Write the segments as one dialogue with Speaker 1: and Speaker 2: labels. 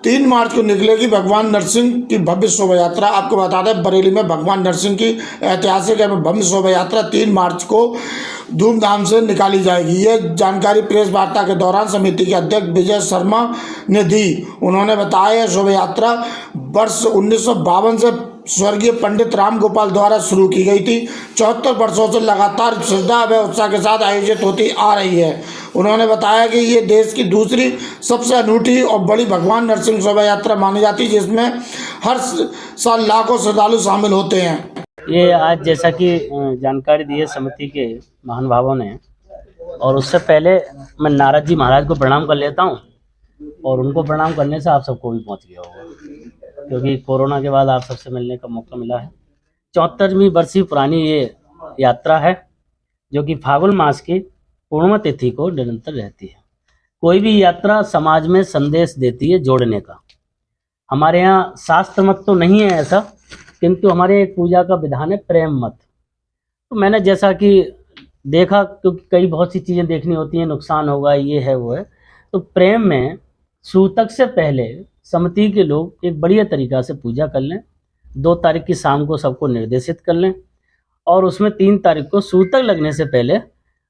Speaker 1: 3 मार्च को निकलेगी भगवान नरसिंह की भव्य शोभा यात्रा। आपको बता दें बरेली में भगवान नरसिंह की ऐतिहासिक एवं भव्य शोभा यात्रा 3 मार्च को धूमधाम से निकाली जाएगी। ये जानकारी प्रेस वार्ता के दौरान समिति के अध्यक्ष विजय शर्मा ने दी। उन्होंने बताया यह शोभा यात्रा वर्ष 1952 से स्वर्गीय पंडित राम गोपाल द्वारा शुरू की गई थी। 74 वर्षों से लगातार श्रद्धा व उत्साह के साथ आयोजित होती आ रही है। उन्होंने बताया कि ये देश की दूसरी सबसे अनूठी और बड़ी भगवान नरसिंह शोभा यात्रा मानी जाती है, जिसमें हर साल लाखों श्रद्धालु शामिल होते हैं।
Speaker 2: ये आज जैसा कि जानकारी दी है समिति के महानुभावों ने, और उससे पहले मैं नारद जी महाराज को प्रणाम कर लेता हूँ, और उनको प्रणाम करने से आप सबको भी पहुँच गया होगा, क्योंकि कोरोना के बाद आप सबसे मिलने का मौका मिला है। 74वीं वर्षीय पुरानी ये यात्रा है, जो कि फाल्गुन मास की पूर्णिमा तिथि को निरंतर रहती है। कोई भी यात्रा समाज में संदेश देती है जोड़ने का। हमारे यहाँ शास्त्र मत तो नहीं है ऐसा, किंतु हमारे एक पूजा का विधान है प्रेम मत। तो मैंने जैसा कि देखा, क्योंकि कई बहुत सी चीज़ें देखनी होती हैं, नुकसान होगा, ये है वो है, तो प्रेम में सूतक से पहले समिति के लोग एक बढ़िया तरीक़ा से पूजा कर लें। 2 तारीख की शाम को सबको निर्देशित कर लें, और उसमें 3 तारीख को सूतक लगने से पहले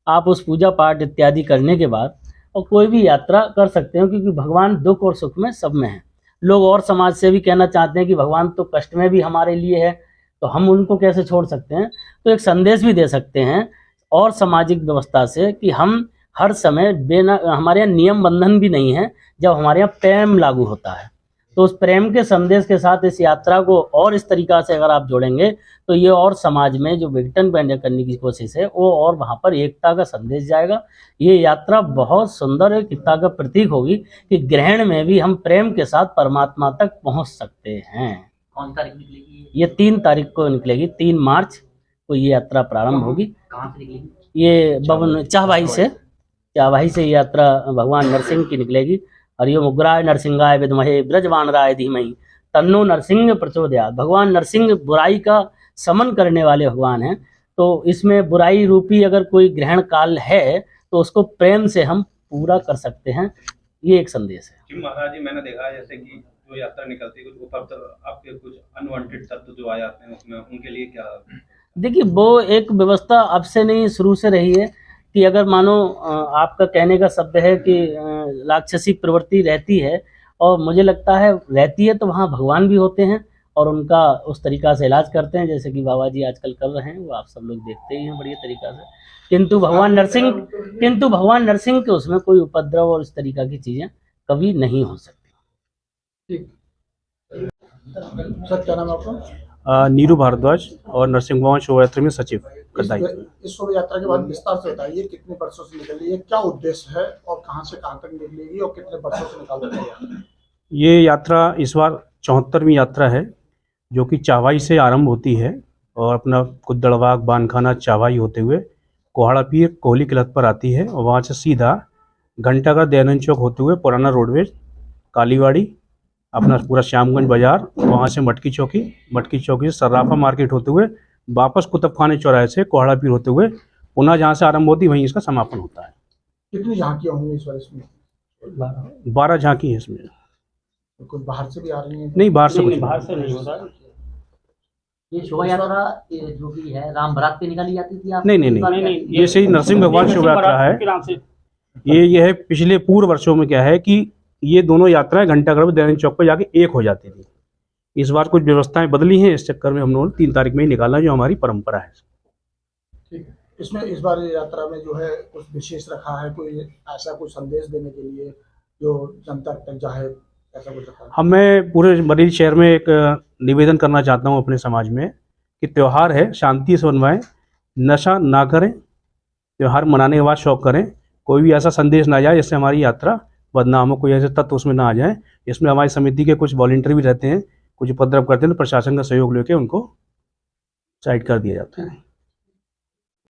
Speaker 2: आप उस पूजा पाठ इत्यादि करने के बाद और कोई भी यात्रा कर सकते हैं, क्योंकि भगवान दुख और सुख में सब में है। लोग और समाज से भी कहना चाहते हैं कि भगवान तो कष्ट में भी हमारे लिए है, तो हम उनको कैसे छोड़ सकते हैं। तो एक संदेश भी दे सकते हैं और सामाजिक व्यवस्था से कि हम हर समय हमारे यहाँ नियम बंधन भी नहीं है, जब हमारे यहाँ प्रेम लागू होता है। तो उस प्रेम के संदेश के साथ इस यात्रा को और इस तरीक़ा से अगर आप जोड़ेंगे, तो ये और समाज में जो विघटन पैदा करने की कोशिश है वो और वहाँ पर एकता का संदेश जाएगा। ये यात्रा बहुत सुंदर एकता का प्रतीक होगी कि ग्रहण में भी हम प्रेम के साथ परमात्मा तक पहुँच सकते हैं।
Speaker 3: कौन तारीख निकलेगी?
Speaker 2: ये 3 तारीख को निकलेगी। 3 मार्च को ये यात्रा प्रारंभ होगी।
Speaker 3: कहाँ से निकलेगी?
Speaker 2: ये भवन चाहवाही से यात्रा भगवान नरसिंह की निकलेगी। हरिओम उग्राय नरसिंहाय विद्महे ब्रजवानराय धीमहि तन्नो नरसिंह प्रचोदयात्। भगवान नरसिंह बुराई का समन करने वाले भगवान हैं, तो इसमें बुराई रूपी अगर कोई ग्रहण काल है तो उसको प्रेम से हम पूरा कर सकते हैं। ये एक संदेश है।
Speaker 4: जी महाराज जी, मैंने देखा है जैसे कि जो यात्रा निकलती है, कुछ ऊपर आपके कुछ अनवांटेड तत्व जो आ जाते हैं उसमें, उनके लिए क्या?
Speaker 2: देखिए, वो एक व्यवस्था अब से नहीं शुरू से रही है कि अगर मानो आपका कहने का शब्द है कि राक्षसी प्रवृत्ति रहती है, और मुझे लगता है रहती है, तो वहाँ भगवान भी होते हैं और उनका उस तरीक़ा से इलाज करते हैं, जैसे कि बाबा जी आजकल कर रहे हैं, वो आप सब लोग देखते ही हैं बढ़िया तरीक़ा से। किंतु भगवान नरसिंह के उसमें कोई उपद्रव और इस तरीक़ा की चीज़ें कभी नहीं हो सकती।
Speaker 1: सर, क्या नाम है आपका?
Speaker 5: नीरू भारद्वाज और नरसिंह भगवान शोभा यात्रा में सचिव का दायित्व।
Speaker 1: इस शोभा यात्रा के बाद विस्तार से बताइए, कितने वर्षों से निकल रही है, क्या उद्देश्य है और कहां से कहां तक निकलेगी और कितने वर्षों से निकाल रही है?
Speaker 5: ये यात्रा इस बार 74वीं यात्रा है, जो कि चाहवाई से आरंभ होती है और अपना कुद्दड़बाग बानखाना चाहवाई होते हुए कोहाड़ा पीर कोहली किलत पर आती है, और वहाँ से सीधा घंटाघर दयानंद चौक होते हुए पुराना रोडवेज कालीवाड़ी अपना पूरा श्यामगंज बाजार, वहाँ से मटकी चौकी से सर्राफा मार्केट होते हुए वापस कुतुबखाने चौराहे से कोहाड़ा पीर होते हुए पुनः जहाँ से आरंभ होती है वहीं इसका समापन होता है।
Speaker 1: कितनी झांकियां होंगी इस बार इसमें?
Speaker 5: 12 झांकी है इसमें।
Speaker 1: कुछ बाहर से भी आ रही है?
Speaker 5: नहीं, बाहर से
Speaker 2: नहीं होता।
Speaker 3: ये शोभा यात्रा जो भी है राम बारात पे निकाली जाती थी?
Speaker 5: नहीं, ये सही नरसिंह भगवान शोभा यात्रा है। ये है पिछले पूर्व वर्षों में क्या है कि ये दोनों यात्राएं घंटाघर दयानंद चौक पर जाके एक हो जाती थी। इस बार कुछ व्यवस्थाएं बदली हैं, इस चक्कर में हम लोगों ने 3 तारीख में ही निकाला, जो हमारी परंपरा है।
Speaker 1: ठीक है। इसमें इस बार यात्रा में जो है कुछ विशेष रखा है, कोई ऐसा कुछ संदेश देने के लिए जो जनता तक जाए, ऐसा कुछ रखा है?
Speaker 5: मैं पूरे बरेली शहर में एक निवेदन करना चाहता हूँ अपने समाज में कि त्यौहार है, शांति से मनवाएं, नशा ना करें, त्यौहार मनाने के बाद शौक करें। कोई भी ऐसा संदेश ना जाए जिससे हमारी यात्रा बदनाम हो, कोई ऐसे तत्व उसमें ना आ जाए। इसमें हमारी समिति के कुछ वॉलंटियर भी रहते हैं, कुछ उपद्रव करते हैं, तो प्रशासन का सहयोग लेके उनको साइड कर दिया जाता है।